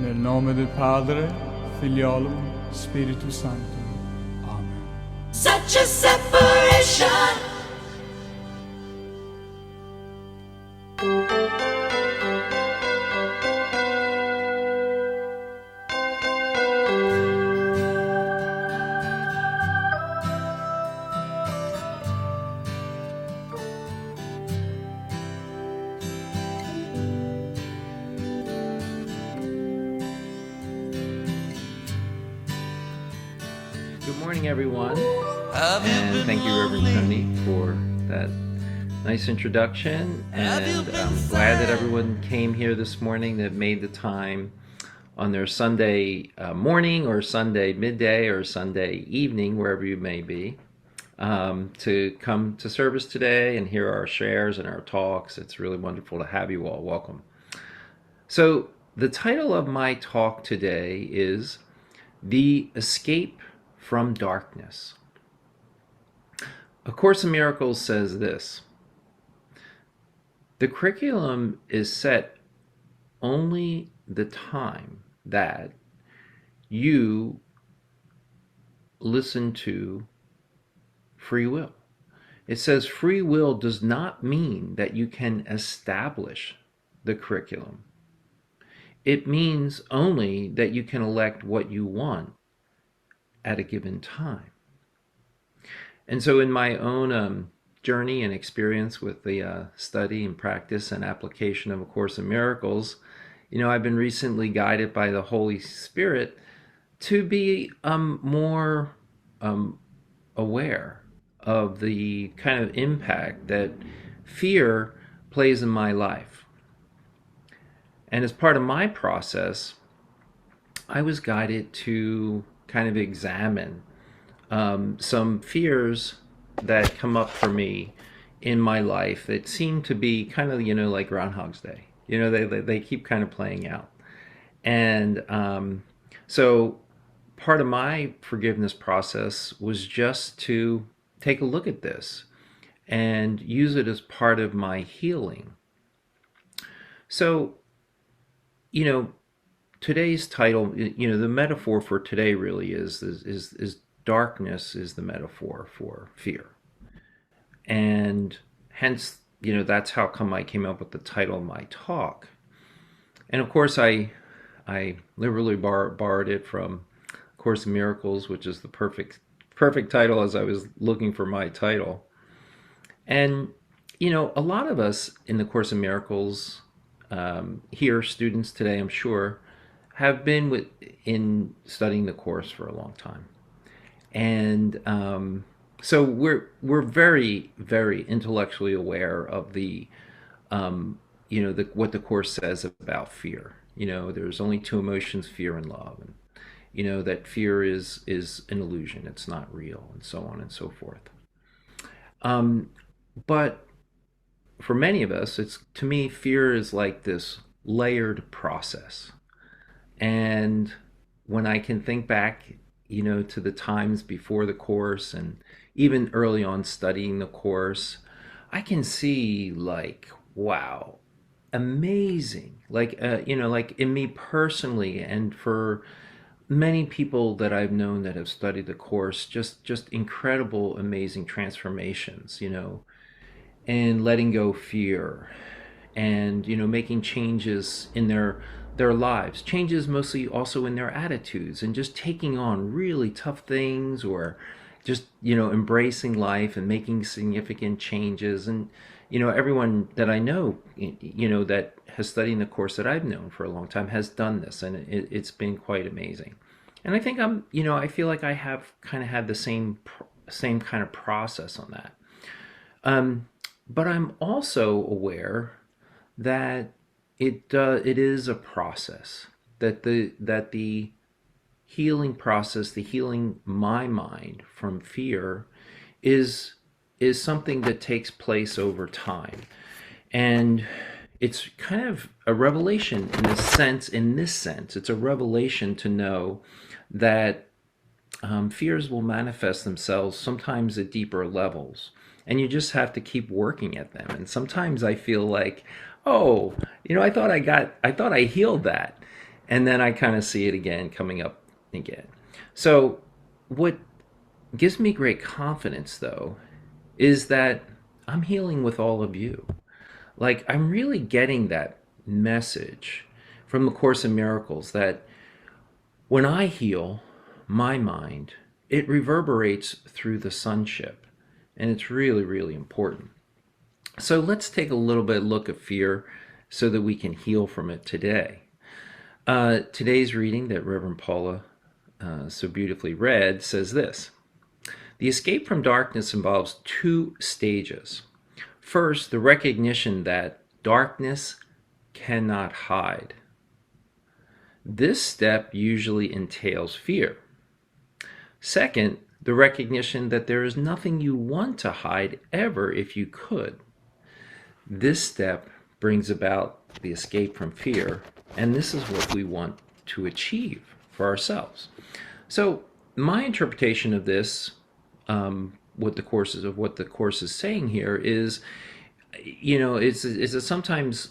Nel nome del Padre, Figliolo, Spirito Santo. Amen. Such a separation. Good morning, everyone, and thank you, Reverend Tony, for that nice introduction. And I'm glad that everyone came here this morning, that made the time on their Sunday morning or Sunday midday or Sunday evening, wherever you may be, to come to service today and hear our shares and our talks. It's really wonderful to have you all. Welcome. So the title of my talk today is The Escape from Darkness. A Course in Miracles says this: the curriculum is set only the time that you listen to free will. It says free will does not mean that you can establish the curriculum. It means only that you can elect what you want at a given time. And so in my own journey and experience with the study and practice and application of A Course in Miracles, I've been recently guided by the Holy Spirit to be more aware of the kind of impact that fear plays in my life. And as part of my process, I was guided to kind of examine some fears that come up for me in my life that seem to be kind of, like Groundhog's Day. They keep kind of playing out. And so part of my forgiveness process was just to take a look at this and use it as part of my healing. So, today's title, the metaphor for today really is darkness is the metaphor for fear. And hence, that's how come I came up with the title of my talk. And of course, I liberally borrowed it from Course in Miracles, which is the perfect title as I was looking for my title. And, a lot of us in the Course in Miracles, here, students today, I'm sure, have been in studying the Course for a long time. And so we're very, very intellectually aware of the what the Course says about fear. There's only two emotions, fear and love, and that fear is an illusion, it's not real, and so on and so forth. But for many of us, to me, fear is like this layered process. And when I can think back, to the times before the Course and even early on studying the Course, I can see like, wow, amazing. Like, like in me personally, and for many people that I've known that have studied the Course, just incredible, amazing transformations, and letting go fear, and making changes in their lives, changes mostly also in their attitudes, and just taking on really tough things, or just embracing life and making significant changes. And everyone that I know that has studied the Course that I've known for a long time has done this, and it's been quite amazing. And I think I feel like I have kind of had the same kind of process on that. But I'm also aware that it is a process, that the healing process, the healing my mind from fear, is something that takes place over time. And it's kind of a revelation in this sense. It's a revelation to know that fears will manifest themselves sometimes at deeper levels, and you just have to keep working at them. And sometimes I feel like, oh, I thought I healed that, And then I kind of see it again coming up again. So, what gives me great confidence, though, is that I'm healing with all of you. Like, I'm really getting that message from the Course in Miracles that when I heal my mind, it reverberates through the sonship. And it's really, really important. So let's take a little bit look at fear so that we can heal from it today. Today's reading that Reverend Paula so beautifully read says this: the escape from darkness involves two stages. First, the recognition that darkness cannot hide. This step usually entails fear. Second, the recognition that there is nothing you want to hide ever if you could. This step brings about the escape from fear, and this is what we want to achieve for ourselves. So my interpretation of this, what the course is saying here is, is that sometimes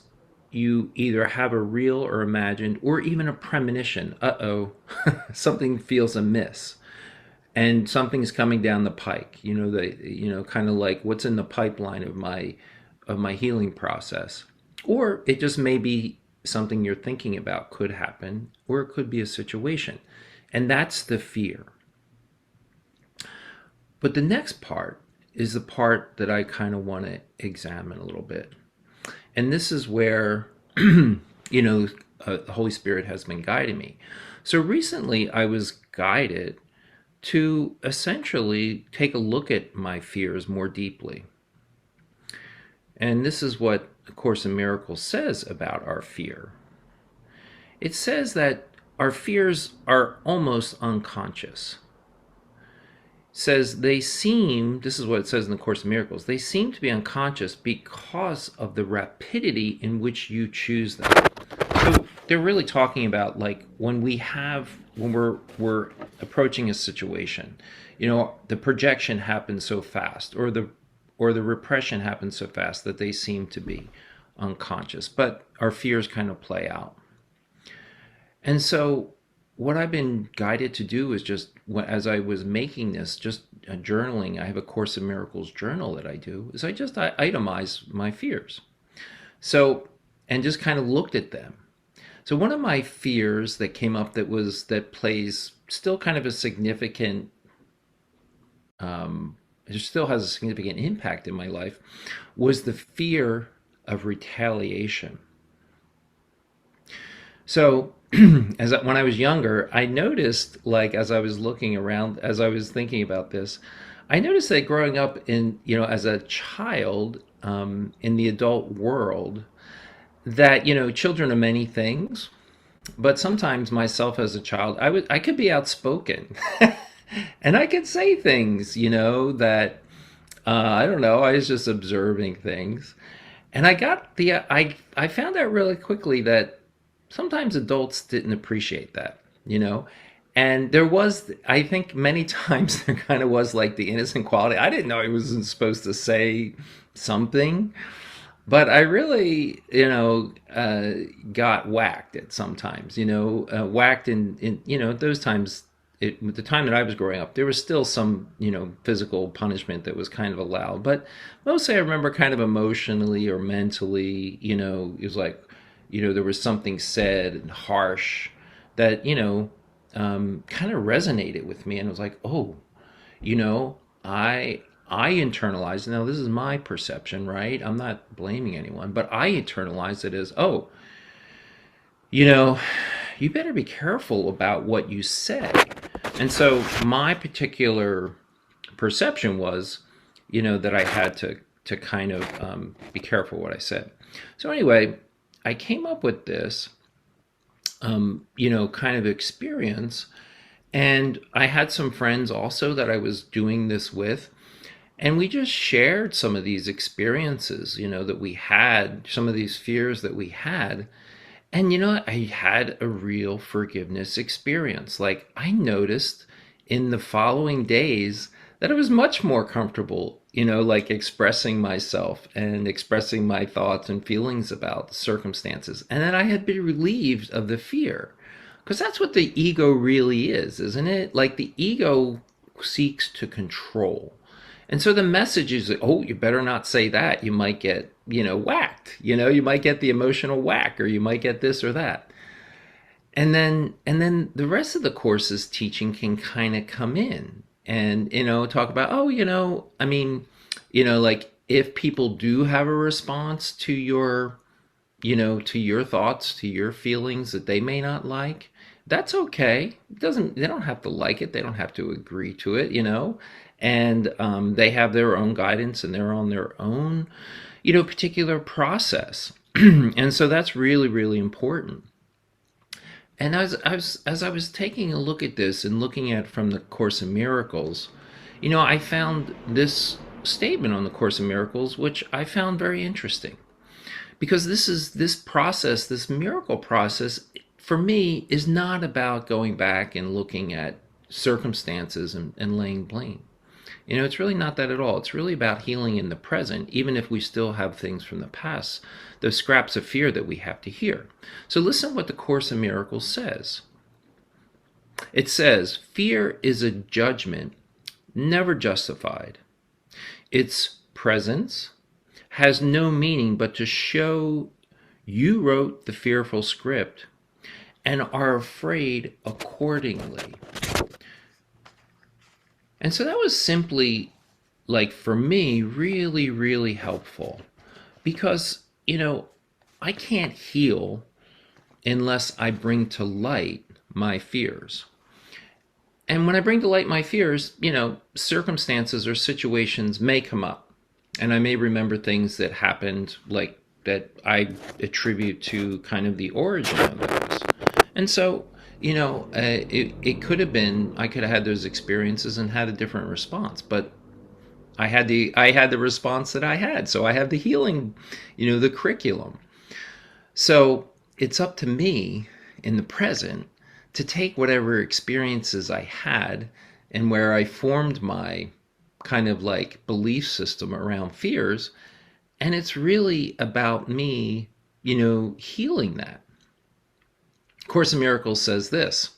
you either have a real or imagined or even a premonition. Something feels amiss, and something's coming down the pike. Kind of like what's in the pipeline of my healing process, or it just may be something you're thinking about could happen, or it could be a situation, and that's the fear. But the next part is the part that I kind of want to examine a little bit. And this is where, the Holy Spirit has been guiding me. So recently I was guided to essentially take a look at my fears more deeply. And this is what A Course in Miracles says about our fear. It says that our fears are almost unconscious. Says this is what it says in the Course in Miracles, they seem to be unconscious because of the rapidity in which you choose them. So they're really talking about like when we're approaching a situation, the projection happens so fast, or the repression happens so fast that they seem to be unconscious, but our fears kind of play out. And so what I've been guided to do is just, as I was making this, just journaling. I have a Course in Miracles journal that I do, is I just itemize my fears. So, and just kind of looked at them. So one of my fears that came up that plays still kind of a significant, it still has a significant impact in my life, was the fear of retaliation. So when I was younger, I noticed, like, as I was looking around, as I was thinking about this, I noticed that growing up as a child, in the adult world, that, children are many things, but sometimes myself as a child, I could be outspoken and I could say things, that, I don't know, I was just observing things. And I found out really quickly that sometimes adults didn't appreciate that, and there was, I think many times there kind of was like the innocent quality. I didn't know I wasn't supposed to say something, but I really, got whacked at sometimes, whacked in those times. The time that I was growing up, there was still some, physical punishment that was kind of allowed, but mostly I remember kind of emotionally or mentally, it was like, there was something said and harsh that, kind of resonated with me. And it was like, oh, I internalized, now this is my perception, right? I'm not blaming anyone, but I internalized it as, oh, you better be careful about what you say. And so my particular perception was, that I had to kind of be careful what I said. So anyway, I came up with this, kind of experience. And I had some friends also that I was doing this with. And we just shared some of these experiences, that we had, some of these fears that we had. And, I had a real forgiveness experience. Like, I noticed in the following days that I was much more comfortable, like expressing myself and expressing my thoughts and feelings about the circumstances. And then I had been relieved of the fear. Because that's what the ego really is, isn't it? Like the ego seeks to control. And so the message is, oh, you better not say that. You might get, whacked. You might get the emotional whack, or you might get this or that. And then the rest of the course's teaching can kind of come in and, talk about, oh, I mean, like if people do have a response to your, to your thoughts, to your feelings that they may not like, that's okay. They don't have to like it. They don't have to agree to it, and they have their own guidance and they're on their own, particular process. And so that's really, really important. And as I was taking a look at this and looking at it from the Course in Miracles, I found this statement on the Course in Miracles, which I found very interesting, because this process, this miracle process, for me, is not about going back and looking at circumstances and laying blame. It's really not that at all. It's really about healing in the present, even if we still have things from the past, those scraps of fear that we have to hear. So listen to what the Course in Miracles says. It says, fear is a judgment never justified. Its presence has no meaning but to show you wrote the fearful script and are afraid accordingly. And so that was simply, like, for me, really, really helpful, because, I can't heal unless I bring to light my fears. And when I bring to light my fears, circumstances or situations may come up, and I may remember things that happened, like that I attribute to kind of the origin of those. And so, it could have been, I could have had those experiences and had a different response, but I had the response that I had. So I have the healing, the curriculum. So it's up to me in the present to take whatever experiences I had and where I formed my kind of like belief system around fears. And it's really about me, healing that. Course in Miracles says this: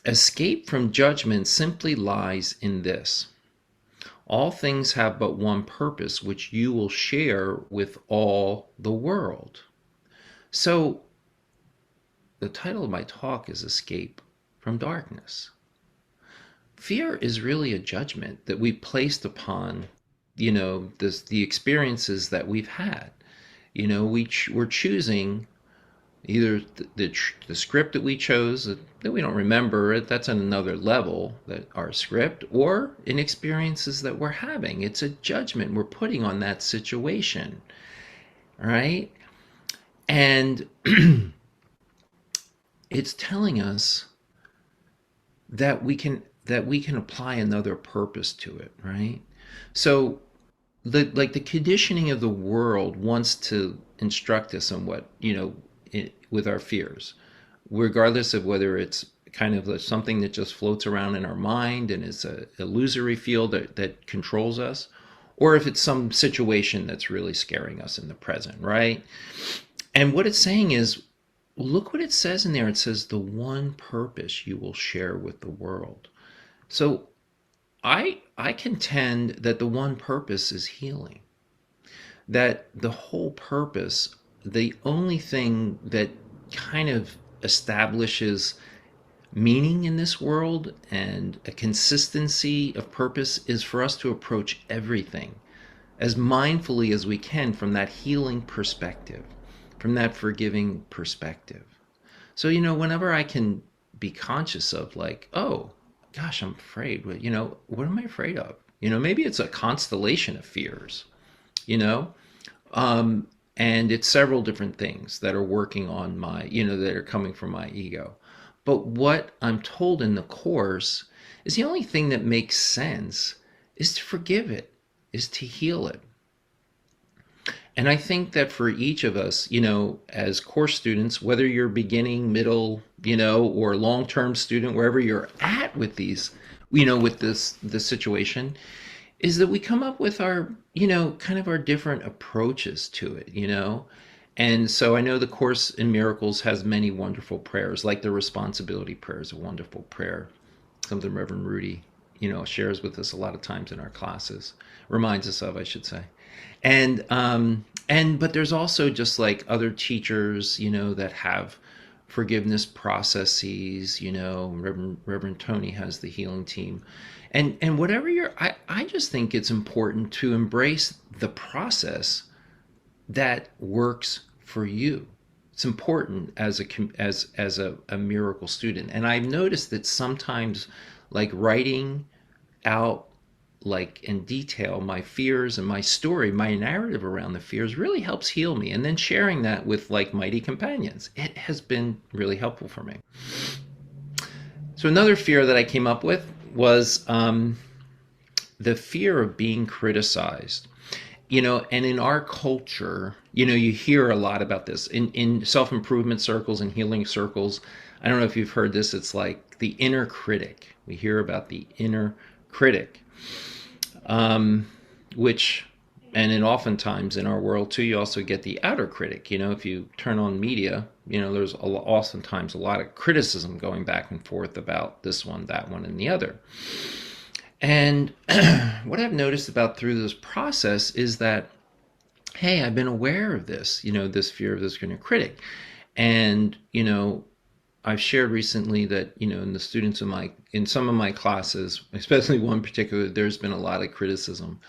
escape from judgment simply lies in this. All things have but one purpose, which you will share with all the world. So the title of my talk is Escape from Darkness. Fear is really a judgment that we placed upon, the experiences that we've had. We're choosing either the script that we chose that we don't remember, that's on another level, that our script, or in experiences that we're having. It's a judgment we're putting on that situation, right? And it's telling us that we can apply another purpose to it, right? So the conditioning of the world wants to instruct us on what, with our fears, regardless of whether it's kind of something that just floats around in our mind and is a illusory field that controls us, or if it's some situation that's really scaring us in the present, right? And what it's saying is, look what it says in there. It says the one purpose you will share with the world. So I contend that the one purpose is healing. That the whole purpose, the only thing that kind of establishes meaning in this world and a consistency of purpose, is for us to approach everything as mindfully as we can from that healing perspective, from that forgiving perspective. So, whenever I can be conscious of, like, oh, gosh, I'm afraid, what am I afraid of? Maybe it's a constellation of fears, and it's several different things that are working on my, that are coming from my ego. But what I'm told in the Course is the only thing that makes sense is to forgive it, is to heal it. And I think that for each of us, as Course students, whether you're beginning, middle, or long-term student, wherever you're at with these, with this situation, is that we come up with our, kind of our different approaches to it, And so I know the Course in Miracles has many wonderful prayers, like the responsibility prayer is a wonderful prayer, something Reverend Rudy, shares with us a lot of times in our classes, reminds us of, I should say. But there's also just like other teachers, that have forgiveness processes. Reverend Tony has the healing team, and whatever I just think it's important to embrace the process that works for you. It's important as a miracle student. And I've noticed that sometimes, like, writing out, like, in detail, my fears and my story, my narrative around the fears really helps heal me. And then sharing that with like mighty companions, it has been really helpful for me. So another fear that I came up with was the fear of being criticized. And in our culture, you hear a lot about this in self-improvement circles and healing circles. I don't know if you've heard this. It's like the inner critic. We hear about the inner critic, which, and then oftentimes in our world too, you also get the outer critic. If you turn on media, there's oftentimes a lot of criticism going back and forth about this one, that one, and the other. And what I've noticed about through this process is that, hey, I've been aware of this, this fear of this inner critic. And, I've shared recently that, in the students in some of my classes, especially one particular, there's been a lot of criticism.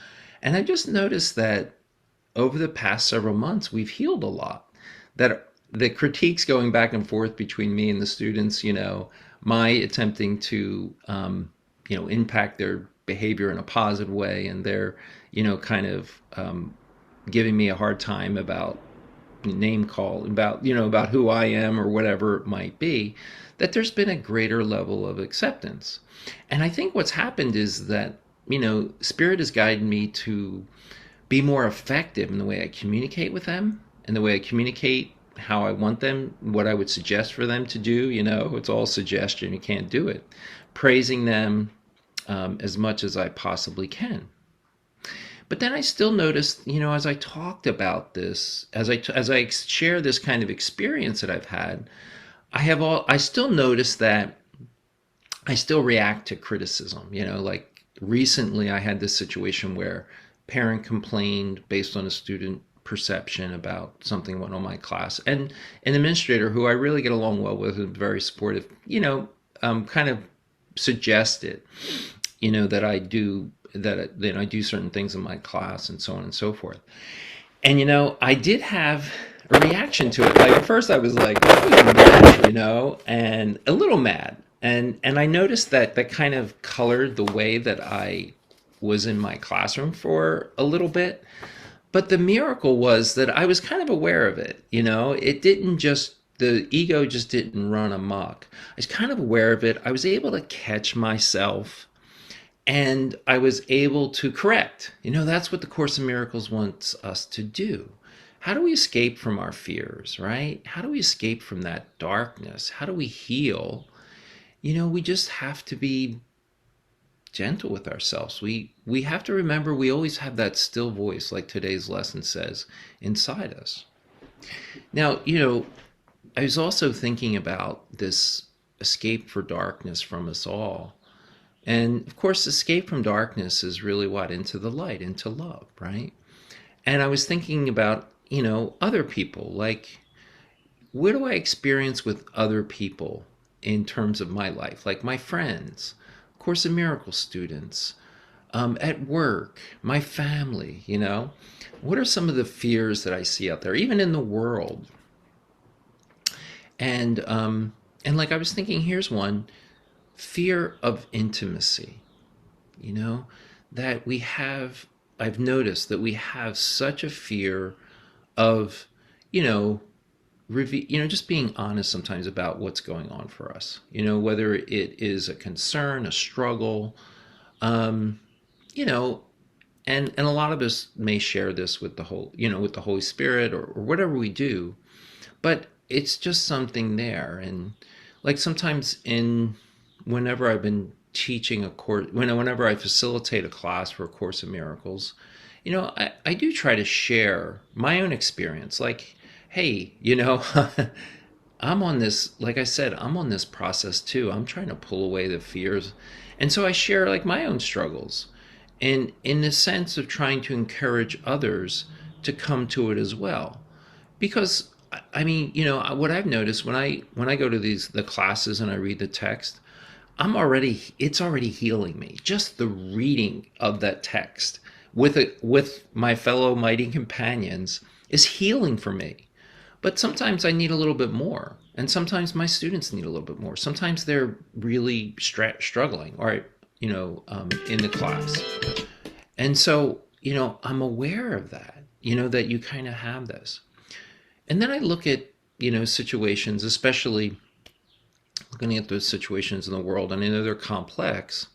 And I just noticed that over the past several months, we've healed a lot. That the critiques going back and forth between me and the students, my attempting to, impact their behavior in a positive way, and they're, kind of giving me a hard time about name call, about who I am or whatever it might be, that there's been a greater level of acceptance. And I think what's happened is that, Spirit has guided me to be more effective in the way I communicate with them, and the way I communicate how I want them, what I would suggest for them to do. It's all suggestion, you can't do it. Praising them as much as I possibly can. But then I still noticed, as I talked about this, as I share this kind of experience that I've had, I still notice that I still react to criticism. Like recently I had this situation where a parent complained based on a student perception about something went on my class, and an administrator who I really get along well with and very supportive, kind of suggested, that I do certain things in my class and so on and so forth. And, I did have a reaction to it. Like at first I was like, I was mad, and a little mad. And I noticed that kind of colored the way that I was in my classroom for a little bit. But the miracle was that I was kind of aware of it. It didn't just, the ego just didn't run amok. I was kind of aware of it. I was able to catch myself, and I was able to correct. That's what the Course in Miracles wants us to do. How do we escape from our fears, right? How do we escape from that darkness? How do we heal? We just have to be gentle with ourselves. We have to remember we always have that still voice, like today's lesson says, inside us. Now, I was also thinking about this escape for darkness from us all. And of course, escape from darkness is really what? Into the light, into love, right? And I was thinking about, other people, like, what do I experience with other people in terms of my life? Like my friends, Course in Miracles students, at work, my family, What are some of the fears that I see out there, even in the world? And like I was thinking, here's one: fear of intimacy. That I've noticed that we have such a fear of, just being honest sometimes about what's going on for us. Whether it is a concern, a struggle, and a lot of us may share this with the with the Holy Spirit or whatever we do, but it's just something there. And like sometimes whenever I've been teaching a course, whenever I facilitate a class for A Course in Miracles, I do try to share my own experience. Like, hey, I'm on this, like I said, I'm on this process too. I'm trying to pull away the fears. And so I share like my own struggles. And in the sense of trying to encourage others to come to it as well. Because I mean, what I've noticed when I go to the classes and I read the text, it's already healing me. Just the reading of that text with my fellow mighty companions is healing for me. But sometimes I need a little bit more, and sometimes my students need a little bit more. Sometimes they're really struggling, or in the class, and so I'm aware of that. That you kind of have this, and then I look at situations, especially looking at those situations in the world, and I know they're complex,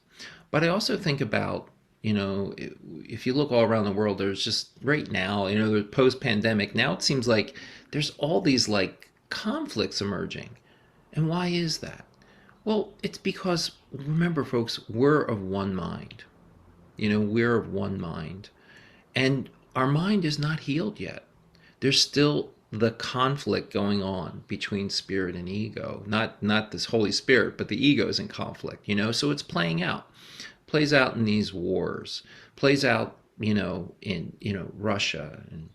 but I also think about if you look all around the world, there's just right now, the post-pandemic, now it seems like there's all these like conflicts emerging. And why is that? Well, it's because, remember folks, we're of one mind. We're of one mind. And our mind is not healed yet. There's still the conflict going on between spirit and ego. Not this Holy Spirit, but the ego is in conflict, so it's playing out. Plays out in these wars, plays out, in, Russia and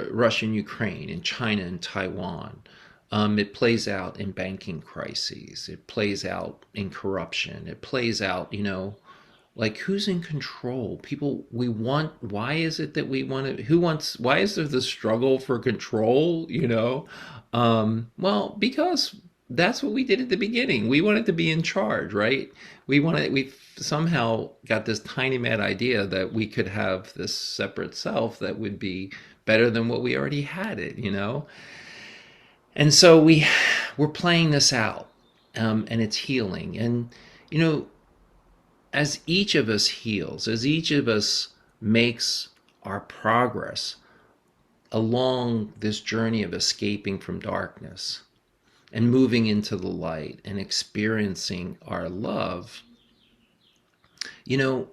Russia and Ukraine, and China and Taiwan. It plays out in banking crises. It plays out in corruption. It plays out, like who's in control? People, why is it that we want to, why is there the struggle for control, Well, because that's what we did at the beginning. We wanted to be in charge, right? We somehow got this tiny mad idea that we could have this separate self that would be better than what we already had it, And so we're playing this out, and it's healing. And, as each of us heals, as each of us makes our progress along this journey of escaping from darkness and moving into the light and experiencing our love, the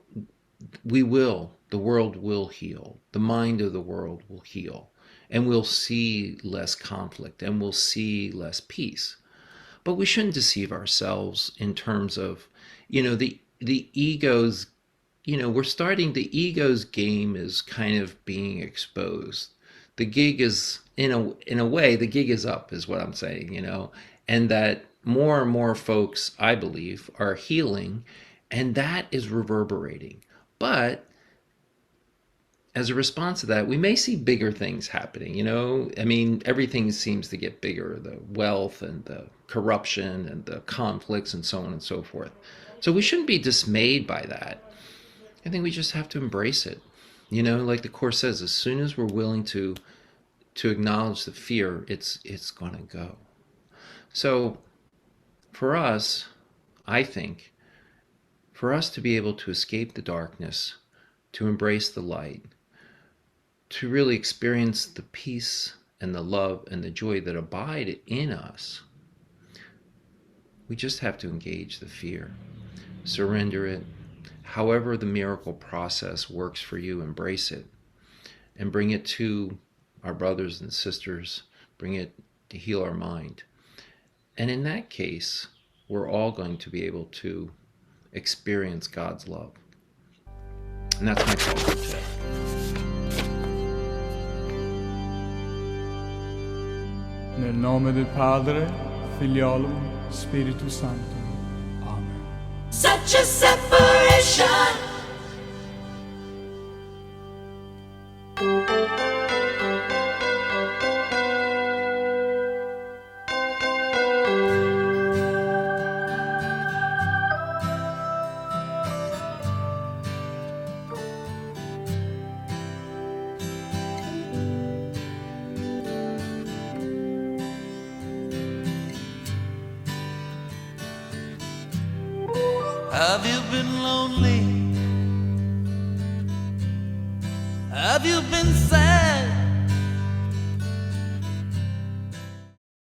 world will heal. The mind of the world will heal. And we'll see less conflict, and we'll see less peace. But we shouldn't deceive ourselves in terms of, the ego's, the ego's game is kind of being exposed. The gig is, in a way, the gig is up, is what I'm saying, and that more and more folks, I believe, are healing, and that is reverberating. But as a response to that, we may see bigger things happening, I mean, everything seems to get bigger, the wealth and the corruption and the conflicts and so on and so forth. So we shouldn't be dismayed by that. I think we just have to embrace it. Like the Course says, as soon as we're willing to acknowledge the fear, it's going to go. So for us, I think, for us to be able to escape the darkness, to embrace the light, to really experience the peace and the love and the joy that abide in us, we just have to engage the fear, surrender it. However the miracle process works for you, embrace it and bring it to our brothers and sisters, bring it to heal our mind. And in that case, we're all going to be able to experience God's love. And that's my call for today. Nel nome del Padre, Figliolo, Spirito Santo. Amen. Such a separation. Have you been lonely? Have you been sad?